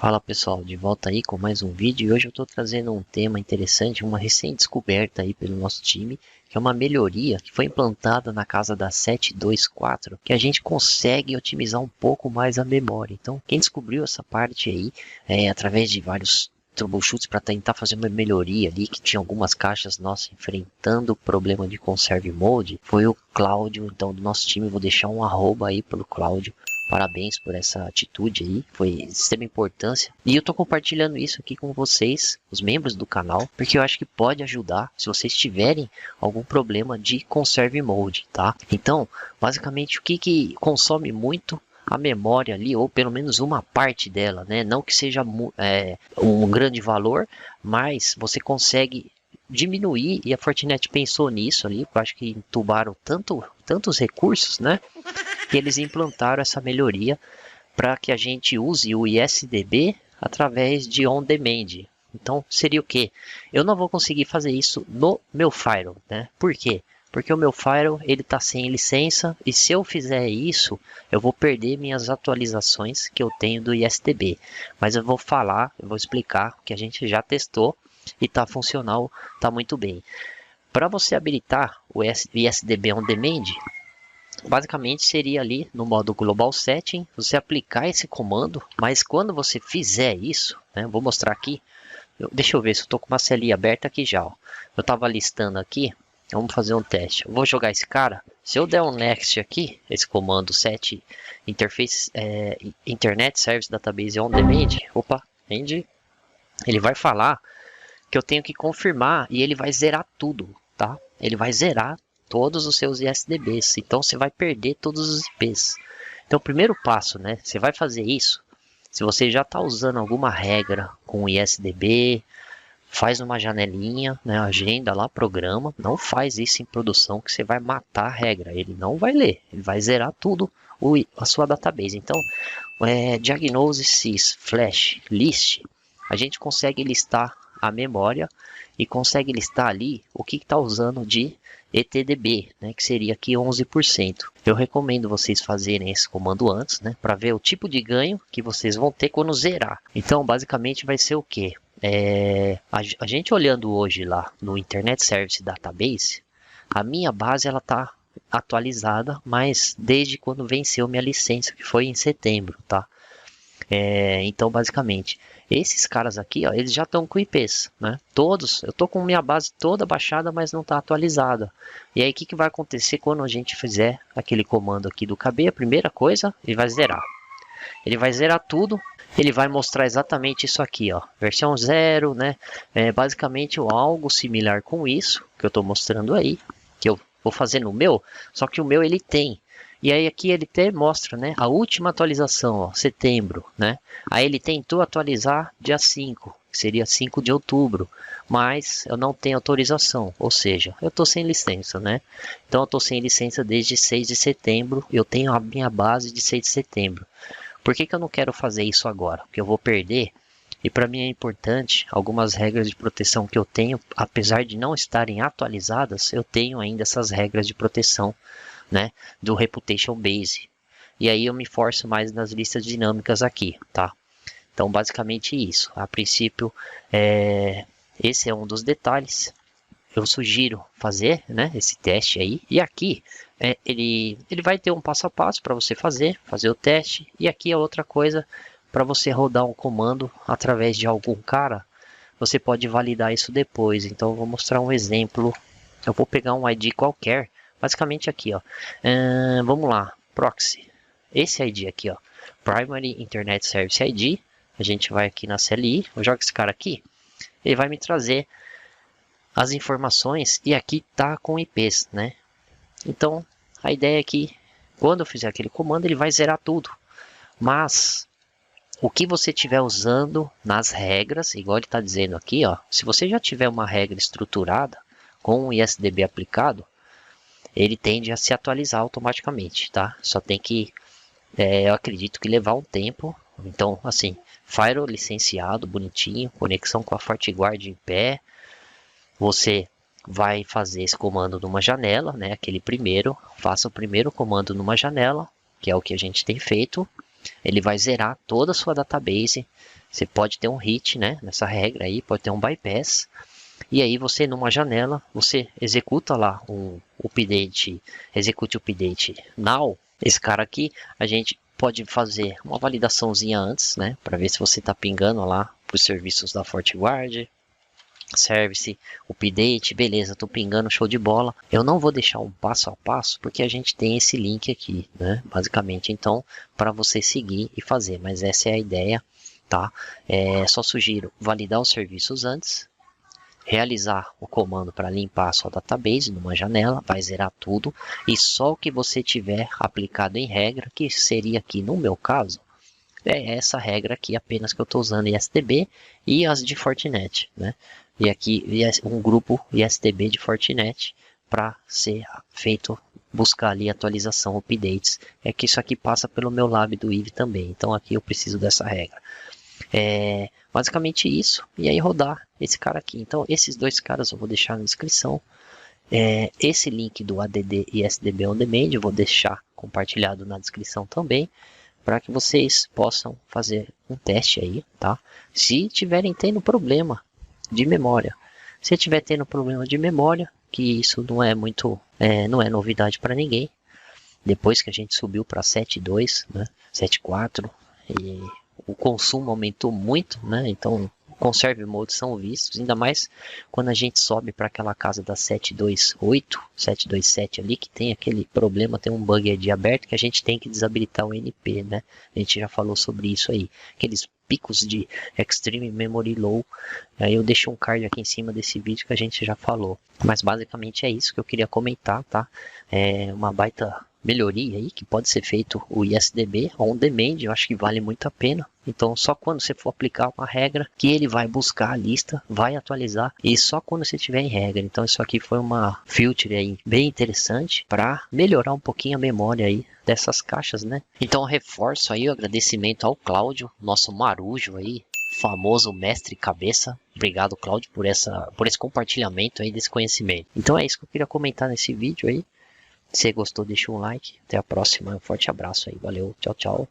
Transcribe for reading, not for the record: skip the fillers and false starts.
Fala pessoal, de volta aí com mais um vídeo e hoje eu estou trazendo um tema interessante, uma recém-descoberta aí pelo nosso time, que é uma melhoria que foi implantada na casa da 724, que a gente consegue otimizar um pouco mais a memória. Então, quem descobriu essa parte aí, através de vários troubleshoots para tentar fazer uma melhoria ali, que tinha algumas caixas nossas enfrentando o problema de conserve mode, foi o Cláudio. Então, do nosso time, eu vou deixar um arroba aí pelo Cláudio. Parabéns por essa atitude aí, foi de extrema importância. E eu tô compartilhando isso aqui com vocês, os membros do canal, porque eu acho que pode ajudar se vocês tiverem algum problema de conserve mode, tá? Então, basicamente, o que consome muito a memória ali, ou pelo menos uma parte dela, né? Não que seja um grande valor, mas você consegue diminuir, e a Fortinet pensou nisso ali, eu acho que entubaram tantos recursos, né? Que eles implantaram essa melhoria para que a gente use o ISDB através de on-demand. Então, seria o que? Eu não vou conseguir fazer isso no meu Firewall, né? Por quê? Porque o meu Firewall ele está sem licença e se eu fizer isso, eu vou perder minhas atualizações que eu tenho do ISDB. Mas eu vou explicar que a gente já testou e está funcional, está muito bem. Para você habilitar o ISDB on demand, basicamente seria ali no modo Global Setting, você aplicar esse comando, mas quando você fizer isso, né, vou mostrar aqui, deixa eu ver se eu estou com uma CLI aberta aqui já, ó. Eu estava listando aqui, vamos fazer um teste, eu vou jogar esse cara, se eu der um next aqui, esse comando set interface internet service database on demand, ele vai falar que eu tenho que confirmar e ele vai zerar tudo, tá? Ele vai zerar todos os seus ISDBs, então você vai perder todos os IPs. Então o primeiro passo, né? Você vai fazer isso. Se você já está usando alguma regra com ISDB, faz uma janelinha, né? Agenda lá, programa. Não faz isso em produção que você vai matar a regra. Ele não vai ler, ele vai zerar tudo a sua database. Então, diagnose sys flash list, a gente consegue listar a memória e consegue listar ali o que está usando de ETDB, né, que seria aqui 11%. Eu recomendo vocês fazerem esse comando antes, né, para ver o tipo de ganho que vocês vão ter quando zerar. Então, basicamente vai ser o que? A gente olhando hoje lá no Internet Service Database, a minha base ela está atualizada, mas desde quando venceu minha licença, que foi em setembro, tá? Então, basicamente, esses caras aqui, ó, eles já estão com IPs, né? Todos, eu tô com minha base toda baixada, mas não está atualizada. E aí, o que vai acontecer quando a gente fizer aquele comando aqui do KB? A primeira coisa, ele vai zerar. Ele vai zerar tudo. Ele vai mostrar exatamente isso aqui, ó, versão 0, né? Basicamente, algo similar com isso que eu estou mostrando aí, que eu vou fazer no meu, só que o meu ele tem. E aí aqui ele até mostra, né, a última atualização, ó, setembro, né? Aí ele tentou atualizar dia 5, que seria 5 de outubro, mas eu não tenho autorização, ou seja, eu estou sem licença, né? Então eu estou sem licença desde 6 de setembro, eu tenho a minha base de 6 de setembro. Por que eu não quero fazer isso agora? Porque eu vou perder, e para mim é importante, algumas regras de proteção que eu tenho, apesar de não estarem atualizadas, eu tenho ainda essas regras de proteção, né, do Reputation Base. E aí eu me forço mais nas listas dinâmicas aqui, tá? Então, basicamente isso. A princípio, esse é um dos detalhes. Eu sugiro fazer, né, esse teste aí. E aqui, ele vai ter um passo a passo para você fazer o teste. E aqui é outra coisa, para você rodar um comando através de algum cara, você pode validar isso depois. Então, eu vou mostrar um exemplo. Eu vou pegar um ID qualquer. Basicamente aqui, ó, vamos lá, proxy, esse ID aqui, ó, Primary Internet Service ID, a gente vai aqui na CLI, eu jogo esse cara aqui, ele vai me trazer as informações e aqui tá com IPs, né? Então, a ideia é que quando eu fizer aquele comando, ele vai zerar tudo, mas o que você estiver usando nas regras, igual ele está dizendo aqui, ó, se você já tiver uma regra estruturada com o ISDB aplicado, ele tende a se atualizar automaticamente, tá? Só tem que, eu acredito que levar um tempo. Então, assim, Firewall licenciado, bonitinho, conexão com a FortiGuard em pé. Você vai fazer esse comando numa janela, né? Aquele primeiro, faça o primeiro comando numa janela, que é o que a gente tem feito. ele vai zerar toda a sua database. Você pode ter um hit, né, nessa regra aí, pode ter um bypass. E aí você, numa janela, você executa lá um update, execute o update now. Esse cara aqui, a gente pode fazer uma validaçãozinha antes, né, para ver se você está pingando lá para os serviços da FortiGuard. Service, update, beleza, tô pingando, show de bola. Eu não vou deixar um passo a passo, porque a gente tem esse link aqui, né, basicamente, então, para você seguir e fazer, mas essa é a ideia, tá? Só sugiro validar os serviços antes, realizar o comando para limpar a sua database numa janela, vai zerar tudo, e só o que você tiver aplicado em regra, que seria aqui no meu caso, é essa regra aqui apenas que eu estou usando ISDB e as de Fortinet, né? E aqui um grupo ISDB de Fortinet para ser feito, buscar ali atualização, updates. É que isso aqui passa pelo meu lab do IVE também, então aqui eu preciso dessa regra. Basicamente isso, e aí rodar esse cara aqui. Então esses dois caras eu vou deixar na descrição. Esse link do ADD ISDB On Demand eu vou deixar compartilhado na descrição também, para que vocês possam fazer um teste aí, tá? Se tiverem tendo problema de memória, se tiver tendo problema de memória, que isso não é muito, não é novidade para ninguém. Depois que a gente subiu para 7.2, né, 7.4, e o consumo aumentou muito, né? Então conserve modos são vistos, ainda mais quando a gente sobe para aquela casa da 728, 727 ali, que tem aquele problema, tem um bug aí de aberto que a gente tem que desabilitar o NP, né? A gente já falou sobre isso aí, aqueles picos de Extreme Memory Low. Aí eu deixo um card aqui em cima desse vídeo que a gente já falou, mas basicamente é isso que eu queria comentar, tá? É uma baita melhoria aí que pode ser feito o ISDB on demand, eu acho que vale muito a pena. Então só quando você for aplicar uma regra que ele vai buscar a lista, vai atualizar, e só quando você tiver em regra. Então isso aqui foi uma feature aí bem interessante para melhorar um pouquinho a memória aí dessas caixas, né? Então reforço aí o agradecimento ao Cláudio, nosso marujo aí, famoso mestre cabeça. Obrigado, Cláudio, por esse compartilhamento aí desse conhecimento. Então é isso que eu queria comentar nesse vídeo aí. Se você gostou, deixa um like. Até a próxima. Um forte abraço aí. Valeu. Tchau, tchau.